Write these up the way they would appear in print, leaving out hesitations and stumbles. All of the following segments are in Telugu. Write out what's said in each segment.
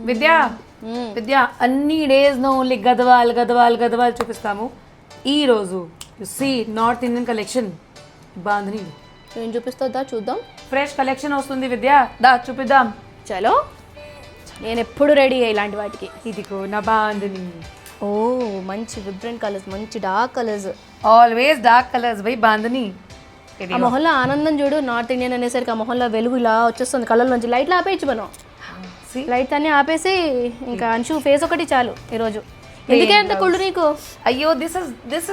విద్య విద్య అన్ని days no only Gadwal Gadwal Gadwal చూపిస్తాము. ఈ రోజు you see North Indian collection Bandhani ఏం చూపిస్తుందా చూద్దాం. ఫ్రెష్ కలెక్షన్ వస్తుంది విద్య, దా చూపిద్దాం. చలో, నేను ఎప్పుడు రెడీ ఇలాంటి వాటికి. ఇదిగో నా బాంధని. ఓ మంచి విబ్రెంట్ కలర్స్, మంచి dark colours, always dark colours by bandhani. ఆ మొహంలో ఆనందం చూడు. నార్త్ ఇండియన్ అనేసరికి ఆ మొహంలో వెలుగు ఇలా వచ్చేస్తుంది కలర్ నుంచి. లైట్లు ఆపేయచ్చు మనం, లైట్స్ అన్ని ఆపేసి ఇంకా అంచు ఫేస్ ఒకటి చాలు ఈరోజు. ఎందుకే అంత కుళ్ళు నీకు? అయ్యో దిస్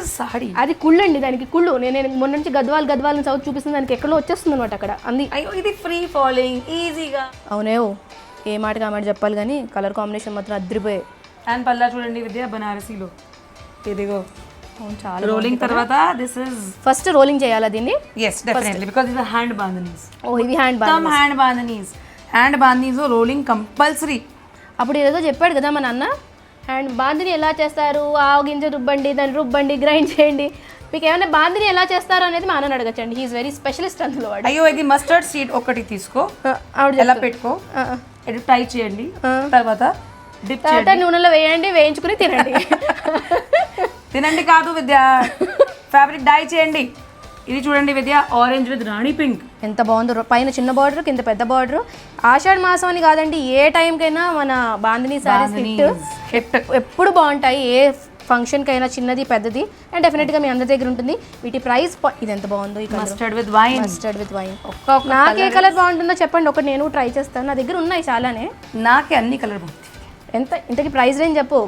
ఇస్ సారీ. అది కుళ్ళు అండి, దానికి కుళ్ళు. నేను మొన్న నుంచి గద్వాల్ గద్వాల్ సౌత్ చూపిస్తుంది, దానికి ఎక్కడో వచ్చేస్తుంది అనమాట అక్కడ అంది. అయ్యో ఇది ఫ్రీ ఫాలోయింగ్ ఈజీగా. అవునేవో ఏ మాటకి ఆ మాట చెప్పాలి కానీ కలర్ కాంబినేషన్ మాత్రం అద్రిపోయాయి. అండ్ పల్లా చూడండి విద్య బనారసీలో. ఇదిగో అవును, చాలా రోలింగ్ తర్వాత దిస్ ఇస్ ఫస్ట్ రోలింగ్ చేయాలా దీన్ని? yes definitely because these are hand bandhanis. ఓ ఇవి hand some hand bandhanis. hand bandhanis rolling compulsory. అప్పుడు ఏదో చెప్పాడు కదా మా నాన్న, హ్యాండ్ బాందిని ఎలా చేస్తారు, ఆవు గింజ రుబ్బండి, దాన్ని రుబ్బండి, గ్రైండ్ చేయండి. మీకు ఏమైనా బాందిని ఎలా చేస్తారు అనేది మా అన్నని అడగచ్చండి, హీఈస్ వెరీ స్పెషలిస్ట్ అందులో వాడు. అయ్యో ఇది మస్టర్డ్ సీడ్ ఒకటి తీసుకో, ఆవిడ ఎలా పెట్టుకో, ఇది టై చేయండి, తర్వాత డిప్ తర్వాత నూనెలో వేయండి, వేయించుకుని తినండి. తినండి కాదు విద్య, ఫ్యాబ్రిక్ డై చేయండి. ఇది చూడండి విద్య, ఆరెంజ్ విత్ రాణి పింక్. ఎంత బాగుందో, పైన చిన్న బార్డర్ కింద పెద్ద బార్డర్. ఆషాఢ మాసం అని కాదండి, ఏ టైంకైనా మన బాందిని సారీస్ హిట్ ఎప్పుడు బాగుంటాయి. ఏ ఫంక్షన్కి అయినా చిన్నది పెద్దది, అండ్ డెఫినెట్గా మీ అందరి దగ్గర ఉంటుంది. వీటి ప్రైస్ ఇది ఎంత బాగుందో, ఈ mustard with wine. Mustard with wine. నాకు ఏ కలర్ బాగుంటుందో చెప్పండి, ఒకటి నేను ట్రై చేస్తాను. నా దగ్గర ఉన్నాయి చాలానే, నాకే అన్ని కలర్ బాగుంది. ఎంత ఇంతకి ప్రైస్ రేంజ్ చెప్పు.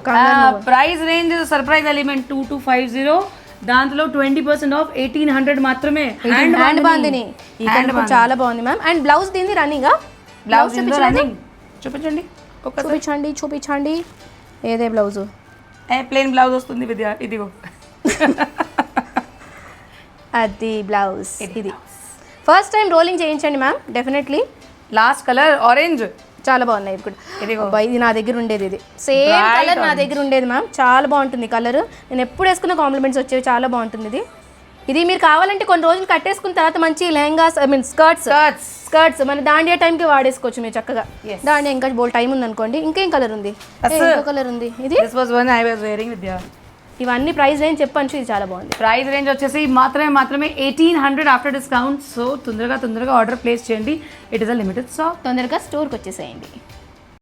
ప్రైస్ రేంజ్ సర్ప్రైజ్ ఎలిమెంట్ 2250, దాంట్లో 20% ఆఫ్ 1800 మాత్రమే. హ్యాండ్ బాందిని చాలా బాగుంది మ్యామ్. అండ్ బ్లౌజ్ దీన్ని రన్నింగ్, బ్లౌజ్ చూపించండి, చూపించండి చూపించండి. ఏదే బ్లౌజు? ప్లెయిన్ బ్లౌజ్ వస్తుంది విద్య, ఇదిగో అది బ్లౌజ్. ఇది ఫస్ట్ టైం రోలింగ్ చేయించండి ma'am, definitely. Last colour orange చాలా బాగున్నాయి. ఇది కూడా ఇది నా దగ్గర ఉండేది, ఇది సేమ్ కలర్ నా దగ్గర ఉండేది మ్యామ్. చాలా బాగుంటుంది కలర్, నేను ఎప్పుడు వేసుకున్న కాంప్లిమెంట్స్ వచ్చేవి, చాలా బాగుంటుంది ఇది. ఇది మీరు కావాలంటే కొన్ని రోజులు కట్టేసుకున్న తర్వాత మంచి లెహంగాస్, ఐ మీన్ స్కర్ట్స్ మన దాండియా టైంకి వాడేసుకోవచ్చు మీరు చక్కగా. దాండియా ఇంకా బోల్ టైం ఉంది అనుకోండి. ఇంకేం కలర్ ఉంది? ఇంకో కలర్ ఉంది. ఇది ఇవన్నీ ప్రైస్ రేంజ్ చెప్పండి, ఇది చాలా బాగుంది. ప్రైస్ రేంజ్ వచ్చేసి మాత్రమే 1800 ఆఫ్టర్ డిస్కౌంట్. సో తొందరగా ఆర్డర్ ప్లేస్ చేయండి. It is a limited stock. తొందరగా స్టోర్కి వచ్చేసేయండి.